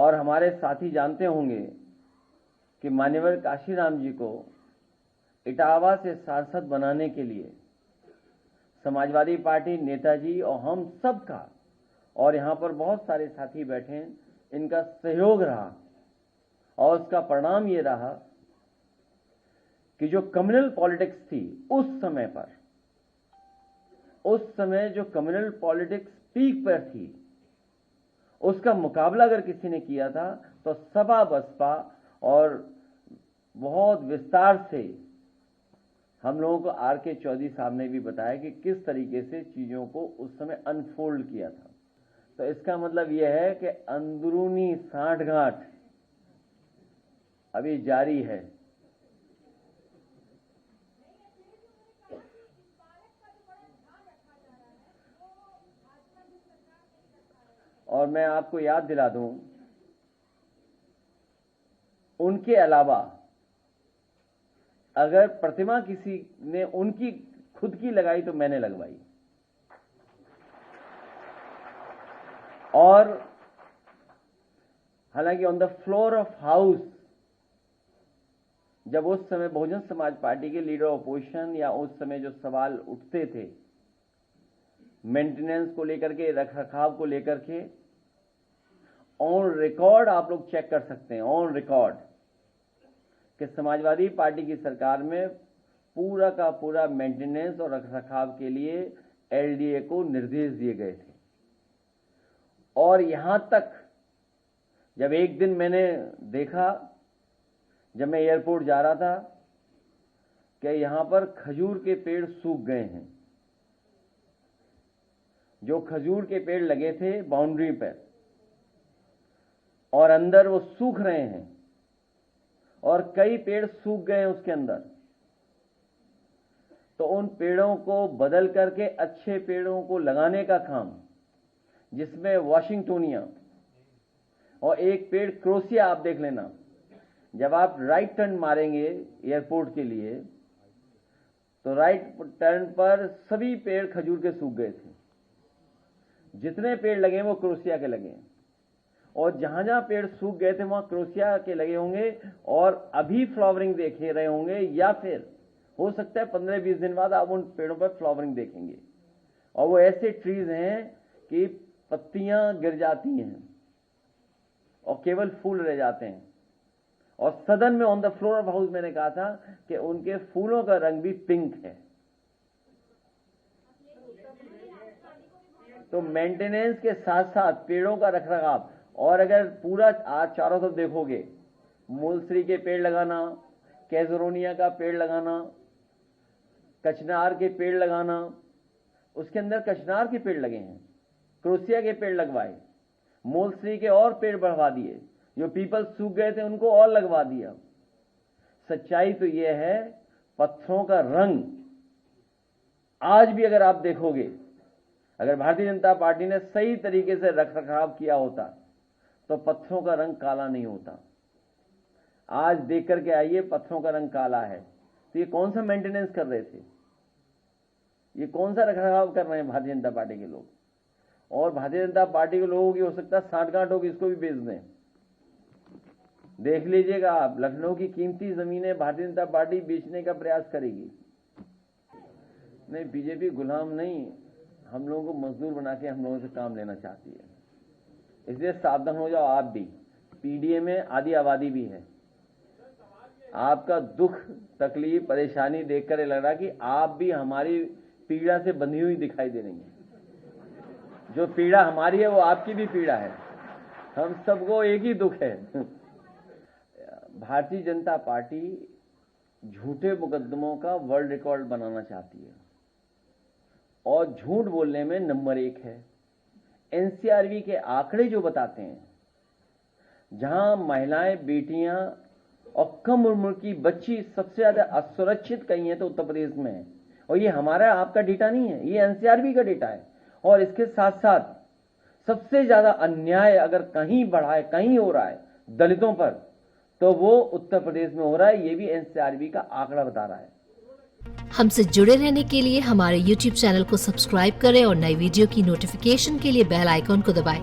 और हमारे साथी जानते होंगे कि मान्यवर काशीराम जी को इटावा से सांसद बनाने के लिए समाजवादी पार्टी, नेताजी और हम सब का, और यहाँ पर बहुत सारे साथी बैठे हैं, इनका सहयोग रहा। और उसका परिणाम ये रहा कि जो कम्युनल पॉलिटिक्स थी उस समय जो कम्युनल पॉलिटिक्स पीक पर थी, उसका मुकाबला अगर किसी ने किया था तो सपा बसपा, और बहुत विस्तार से हम लोगों को आर.के. चौधरी साहब ने भी बताया कि किस तरीके से चीजों को उस समय अनफोल्ड किया था। तो इसका मतलब यह है कि अंदरूनी सांठगांठ अभी जारी है। और मैं आपको याद दिला दूं, उनके अलावा अगर प्रतिमा किसी ने उनकी खुद की लगाई तो मैंने लगवाई। और हालांकि on the floor of house, जब उस समय बहुजन समाज पार्टी के लीडर ऑपोजिशन या उस समय जो सवाल उठते थे मेंटेनेंस को लेकर के, रखरखाव को लेकर के, ऑन रिकॉर्ड आप लोग चेक कर सकते हैं, ऑन रिकॉर्ड, कि समाजवादी पार्टी की सरकार में पूरा का पूरा मेंटेनेंस और रखरखाव के लिए एलडीए को निर्देश दिए गए थे। और यहां तक जब एक दिन मैंने देखा, जब मैं एयरपोर्ट जा रहा था, कि यहां पर खजूर के पेड़ सूख गए हैं। जो खजूर के पेड़ लगे थे बाउंड्री पर, और अंदर वो सूख रहे हैं, और कई पेड़ सूख गए हैं उसके अंदर। तो उन पेड़ों को बदल करके अच्छे पेड़ों को लगाने का काम, जिसमें वाशिंगटोनिया और एक पेड़ क्रोसिया, आप देख लेना, जब आप राइट टर्न मारेंगे एयरपोर्ट के लिए, तो राइट टर्न पर सभी पेड़ खजूर के सूख गए थे। जितने पेड़ लगे वो क्रोसिया के लगे, और जहां जहां पेड़ सूख गए थे वहां क्रोसिया के लगे होंगे, और अभी फ्लावरिंग देख रहे होंगे, या फिर हो सकता है 15-20 दिन बाद आप उन पेड़ों पर फ्लावरिंग देखेंगे। और वो ऐसे ट्रीज हैं कि पत्तियां गिर जाती हैं और केवल फूल रह जाते हैं। और सदन में on the floor of house मैंने कहा था कि उनके फूलों का रंग भी पिंक है। तो मेंटेनेंस के साथ साथ पेड़ों का रखरखाव, और अगर पूरा आज चारों तरफ देखोगे, मूलश्री के पेड़ लगाना, कैजरोनिया का पेड़ लगाना, कचनार के पेड़ लगाना, उसके अंदर कचनार के पेड़ लगे हैं, क्रोसिया के पेड़ लगवाए, मूलश्री के और पेड़ बढ़वा दिए, जो पीपल सूख गए थे उनको और लगवा दिया। सच्चाई तो यह है, पत्थरों का रंग आज भी अगर आप देखोगे, अगर भारतीय जनता पार्टी ने सही तरीके से रखरखाव किया होता तो पत्थरों का रंग काला नहीं होता। आज देख करके आइए, पत्थरों का रंग काला है। तो ये कौन सा मेंटेनेंस कर रहे थे, ये कौन सा रखरखाव कर रहे हैं भारतीय जनता पार्टी के लोग। और भारतीय जनता पार्टी के लोगों की हो सकता है सांठगांठ होगी, इसको भी बेच दें। देख लीजिएगा आप, लखनऊ की कीमती जमीनें भारतीय जनता पार्टी बेचने का प्रयास करेगी। नहीं, बीजेपी गुलाम नहीं, हम लोगों को मजदूर बना के हम लोगों से काम लेना चाहती है। इसलिए सावधान हो जाओ आप भी। पीडीए में आधी आबादी भी है। आपका दुख, तकलीफ, परेशानी देखकर ये लग रहा कि आप भी हमारी पीड़ा से बंधी हुई दिखाई दे रही है। जो पीड़ा हमारी है वो आपकी भी पीड़ा है, हम सबको एक ही दुख है। भारतीय जनता पार्टी झूठे मुकदमों का वर्ल्ड रिकॉर्ड बनाना चाहती है, और झूठ बोलने में नंबर 1 है। एनसीआरबी के आंकड़े जो बताते हैं, जहां महिलाएं, बेटियां और कम उम्र की बच्ची सबसे ज्यादा असुरक्षित कहीं है तो उत्तर प्रदेश में है। और ये हमारा आपका डेटा नहीं है, ये एनसीआरबी का डेटा है। और इसके साथ साथ सबसे ज्यादा अन्याय अगर कहीं बढ़ा है, कहीं हो रहा है दलितों पर, तो वो उत्तर प्रदेश में हो रहा है। ये भी एनसीआरबी का आंकड़ा बता रहा है। हमसे जुड़े रहने के लिए हमारे YouTube चैनल को सब्सक्राइब करें और नई वीडियो की नोटिफिकेशन के लिए बेल आइकॉन को दबाएं।